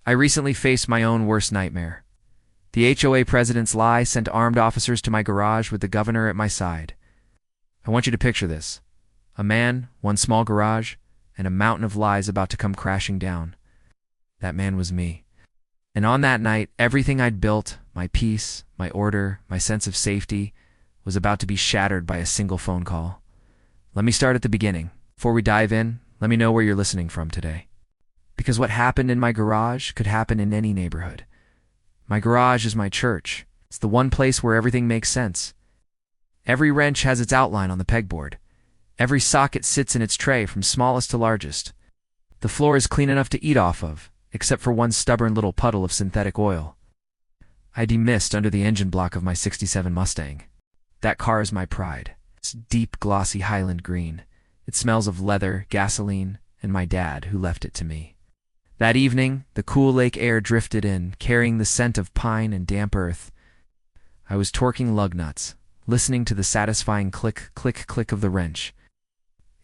I recently faced my own worst nightmare. The HOA president's lie sent armed officers to my garage with the governor at my side. I want you to picture this. A man, one small garage, and a mountain of lies about to come crashing down. That man was me. And on that night, everything I'd built, my peace, my order, my sense of safety, was about to be shattered by a single phone call. Let me start at the beginning. Before we dive in, let me know where you're listening from today. Because what happened in my garage could happen in any neighborhood. My garage is my church. It's the one place where everything makes sense. Every wrench has its outline on the pegboard. Every socket sits in its tray from smallest to largest. The floor is clean enough to eat off of, except for one stubborn little puddle of synthetic oil. I demist under the engine block of my '67 Mustang. That car is my pride. It's deep, glossy Highland green. It smells of leather, gasoline, and my dad, who left it to me. That evening, the cool lake air drifted in, carrying the scent of pine and damp earth. I was torquing lug nuts, listening to the satisfying click, click, click of the wrench.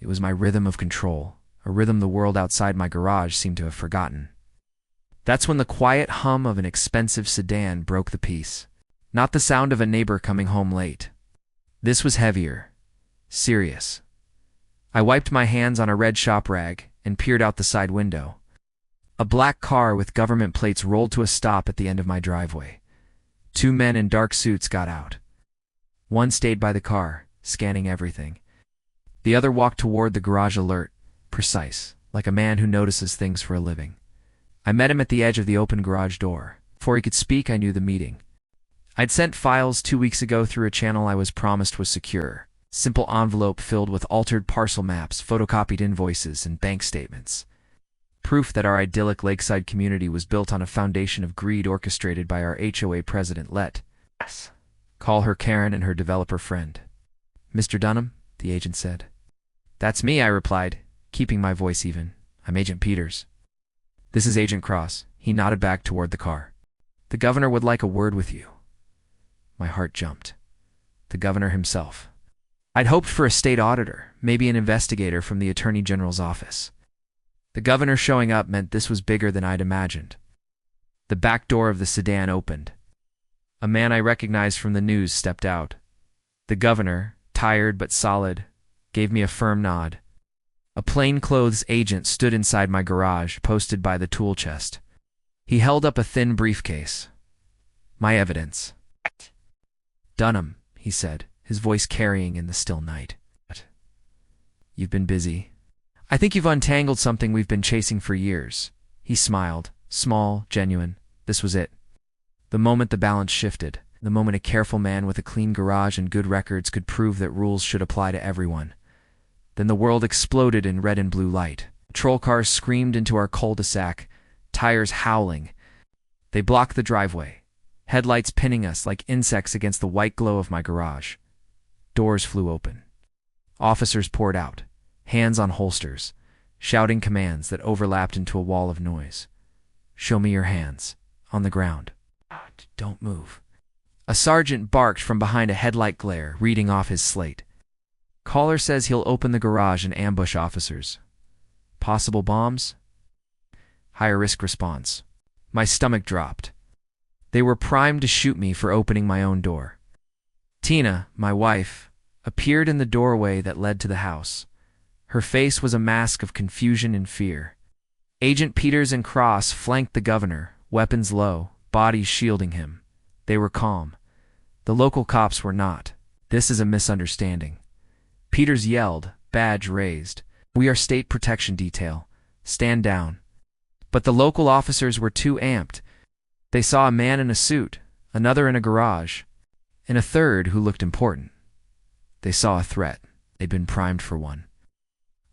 It was my rhythm of control, a rhythm the world outside my garage seemed to have forgotten. That's when the quiet hum of an expensive sedan broke the peace. Not the sound of a neighbor coming home late. This was heavier. Serious. I wiped my hands on a red shop rag and peered out the side window. A black car with government plates rolled to a stop at the end of my driveway. Two men in dark suits got out. One stayed by the car, scanning everything. The other walked toward the garage alert, precise, like a man who notices things for a living. I met him at the edge of the open garage door. Before he could speak, I knew the meeting. I'd sent files 2 weeks ago through a channel I was promised was secure. Simple envelope filled with altered parcel maps, photocopied invoices, and bank statements. Proof that our idyllic lakeside community was built on a foundation of greed orchestrated by our HOA president, Let. Call her Karen and her developer friend. Mr. Dunham, the agent said. That's me, I replied, keeping my voice even. I'm Agent Peters. This is Agent Cross. He nodded back toward the car. The governor would like a word with you. My heart jumped. The governor himself. I'd hoped for a state auditor, maybe an investigator from the Attorney General's office. The governor showing up meant this was bigger than I'd imagined. The back door of the sedan opened. A man I recognized from the news stepped out. The governor, tired but solid, gave me a firm nod. A plainclothes agent stood inside my garage, posted by the tool chest. He held up a thin briefcase. My evidence. Dunham, he said, his voice carrying in the still night. You've been busy. I think you've untangled something we've been chasing for years. He smiled, small, genuine. This was it. The moment the balance shifted, the moment a careful man with a clean garage and good records could prove that rules should apply to everyone. Then the world exploded in red and blue light. Patrol cars screamed into our cul-de-sac, tires howling. They blocked the driveway, headlights pinning us like insects against the white glow of my garage. Doors flew open. Officers poured out, hands on holsters, shouting commands that overlapped into a wall of noise. Show me your hands. On the ground. Don't move. A sergeant barked from behind a headlight glare, reading off his slate. Caller says he'll open the garage and ambush officers. Possible bombs? Higher risk response. My stomach dropped. They were primed to shoot me for opening my own door. Tina, my wife, appeared in the doorway that led to the house. Her face was a mask of confusion and fear. Agent Peters and Cross flanked the governor, weapons low, bodies shielding him. They were calm. The local cops were not. This is a misunderstanding. Peters yelled, badge raised. We are state protection detail. Stand down. But the local officers were too amped. They saw a man in a suit, another in a garage, and a third who looked important. They saw a threat. They'd been primed for one.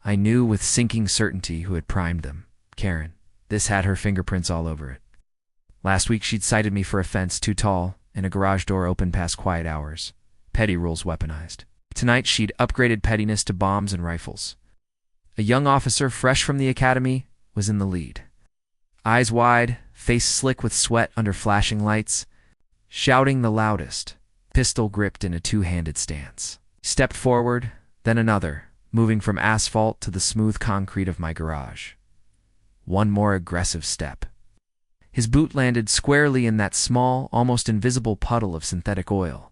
I knew with sinking certainty who had primed them. Karen. This had her fingerprints all over it. Last week she'd cited me for a fence too tall and a garage door open past quiet hours. Petty rules weaponized. Tonight she'd upgraded pettiness to bombs and rifles. A young officer fresh from the academy was in the lead. Eyes wide, face slick with sweat under flashing lights, shouting the loudest, pistol gripped in a two-handed stance. He stepped forward, then another, moving from asphalt to the smooth concrete of my garage. One more aggressive step. His boot landed squarely in that small, almost invisible puddle of synthetic oil.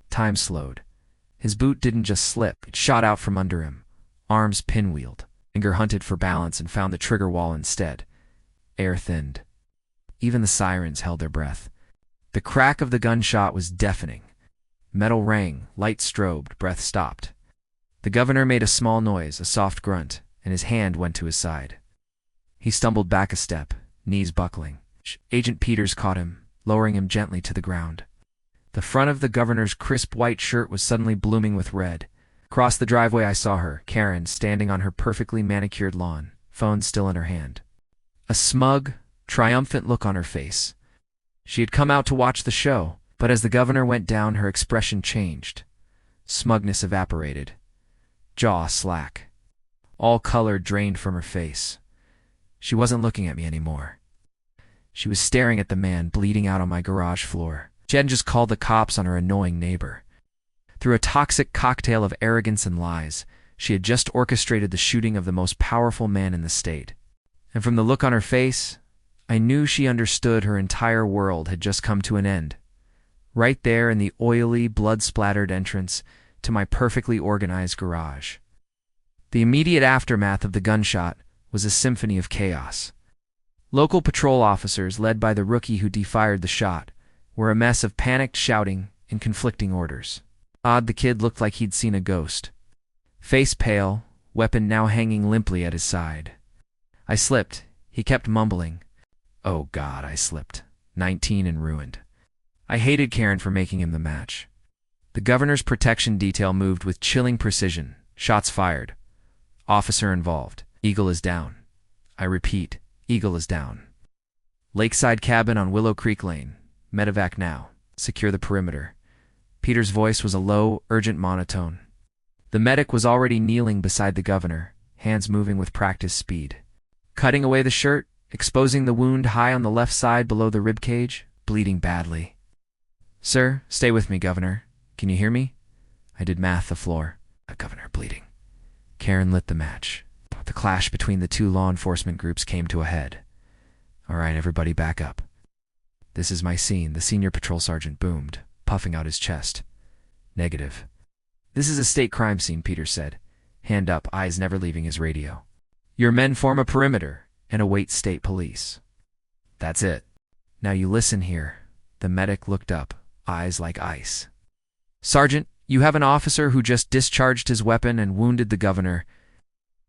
Time slowed. His boot didn't just slip, it shot out from under him. Arms pinwheeled. Finger hunted for balance and found the trigger wall instead. Air thinned. Even the sirens held their breath. The crack of the gunshot was deafening. Metal rang, light strobed, breath stopped. The governor made a small noise, a soft grunt, and his hand went to his side. He stumbled back a step, knees buckling. Agent Peters caught him, lowering him gently to the ground. The front of the governor's crisp white shirt was suddenly blooming with red. Across the driveway I saw her, Karen, standing on her perfectly manicured lawn, phone still in her hand. A smug, triumphant look on her face. She had come out to watch the show, but as the governor went down, her expression changed. Smugness evaporated. Jaw slack. All color drained from her face. She wasn't looking at me anymore. She was staring at the man bleeding out on my garage floor. She hadn't just called the cops on her annoying neighbor. Through a toxic cocktail of arrogance and lies, she had just orchestrated the shooting of the most powerful man in the state. And from the look on her face, I knew she understood her entire world had just come to an end. Right there in the oily, blood-splattered entrance to my perfectly organized garage. The immediate aftermath of the gunshot was a symphony of chaos. Local patrol officers, led by the rookie who defired the shot, were a mess of panicked shouting and conflicting orders. The kid looked like he'd seen a ghost. Face pale, weapon now hanging limply at his side. I slipped. He kept mumbling. Oh God, I slipped. 19 and ruined. I hated Karen for making him the match. The governor's protection detail moved with chilling precision. Shots fired. Officer involved. Eagle is down. I repeat, Eagle is down. Lakeside cabin on Willow Creek Lane. Medevac now. Secure the perimeter. Peter's voice was a low, urgent monotone. The medic was already kneeling beside the governor, hands moving with practiced speed. Cutting away the shirt, exposing the wound high on the left side below the rib cage, bleeding badly. Sir, stay with me, Governor. Can you hear me? I did math the floor. Governor, bleeding. Karen lit the match. The clash between the two law enforcement groups came to a head. All right, everybody back up. This is my scene, the senior patrol sergeant boomed, puffing out his chest. Negative. This is a state crime scene, Peter said, hand up, eyes never leaving his radio. Your men form a perimeter and await state police. That's it. Now you listen here. The medic looked up, eyes like ice. Sergeant, you have an officer who just discharged his weapon and wounded the governor.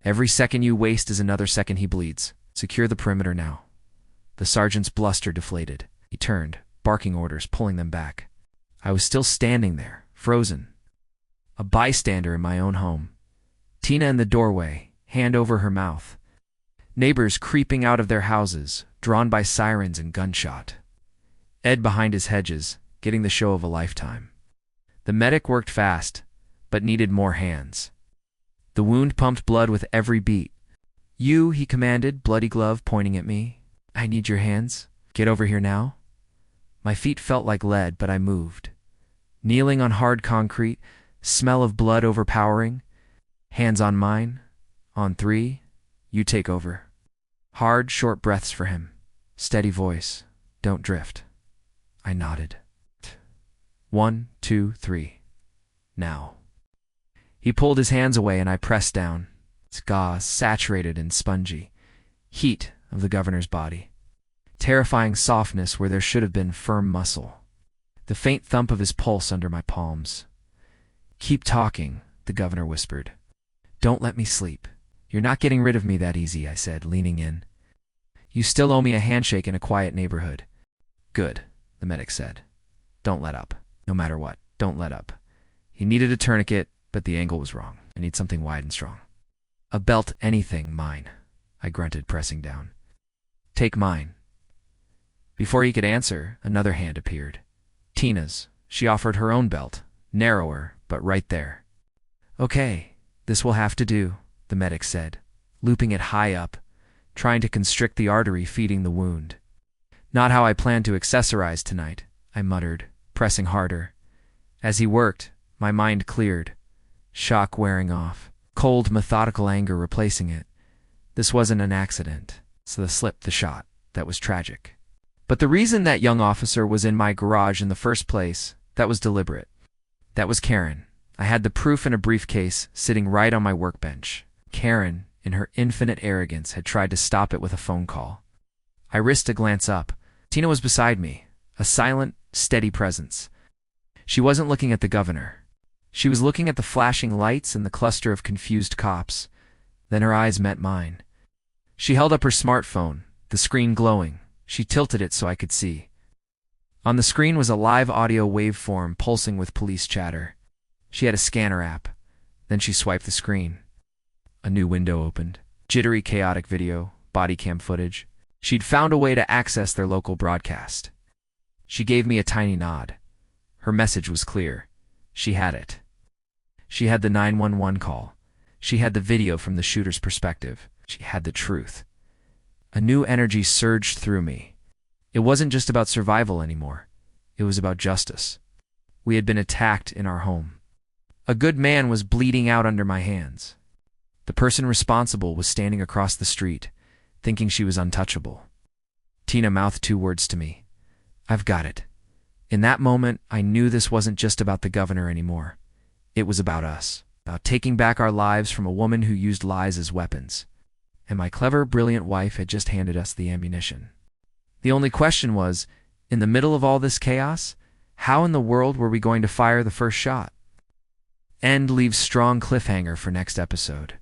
Every second you waste is another second he bleeds. Secure the perimeter now. The sergeant's bluster deflated. He turned, barking orders, pulling them back. I was still standing there, frozen. A bystander in my own home. Tina in the doorway, hand over her mouth. Neighbors creeping out of their houses, drawn by sirens and gunshot. Ed behind his hedges, getting the show of a lifetime. The medic worked fast, but needed more hands. The wound pumped blood with every beat. You, he commanded, bloody glove pointing at me. I need your hands. Get over here now. My feet felt like lead, but I moved. Kneeling on hard concrete, smell of blood overpowering. Hands on mine. On 3, you take over. Hard, short breaths for him. Steady voice. Don't drift. I nodded. 1, 2, 3. Now. He pulled his hands away and I pressed down. Its gauze, saturated and spongy. Heat of the governor's body. Terrifying softness where there should have been firm muscle. The faint thump of his pulse under my palms. Keep talking, the governor whispered. Don't let me sleep. You're not getting rid of me that easy, I said, leaning in. You still owe me a handshake in a quiet neighborhood. Good, the medic said. Don't let up. No matter what, don't let up. He needed a tourniquet, but the angle was wrong. I need something wide and strong. A belt, anything, mine, I grunted, pressing down. Take mine. Before he could answer, another hand appeared. Tina's. She offered her own belt, narrower, but right there. Okay, this will have to do, the medic said, looping it high up, trying to constrict the artery feeding the wound. Not how I planned to accessorize tonight, I muttered, pressing harder. As he worked, my mind cleared. Shock wearing off, cold, methodical anger replacing it. This wasn't an accident. So the slip, the shot, that was tragic. But the reason that young officer was in my garage in the first place, that was deliberate. That was Karen. I had the proof in a briefcase sitting right on my workbench. Karen, in her infinite arrogance, had tried to stop it with a phone call. I risked a glance up. Tina was beside me, a silent, steady presence. She wasn't looking at the governor. She was looking at the flashing lights and the cluster of confused cops. Then her eyes met mine. She held up her smartphone, the screen glowing. She tilted it so I could see. On the screen was a live audio waveform pulsing with police chatter. She had a scanner app. Then she swiped the screen. A new window opened. Jittery, chaotic video, body cam footage. She'd found a way to access their local broadcast. She gave me a tiny nod. Her message was clear. She had it. She had the 911 call. She had the video from the shooter's perspective. She had the truth. A new energy surged through me. It wasn't just about survival anymore. It was about justice. We had been attacked in our home. A good man was bleeding out under my hands. The person responsible was standing across the street, thinking she was untouchable. Tina mouthed 2 words to me. "I've got it." In that moment, I knew this wasn't just about the governor anymore. It was about us, about taking back our lives from a woman who used lies as weapons. And my clever, brilliant wife had just handed us the ammunition. The only question was, in the middle of all this chaos, how in the world were we going to fire the first shot? End leaves strong cliffhanger for next episode.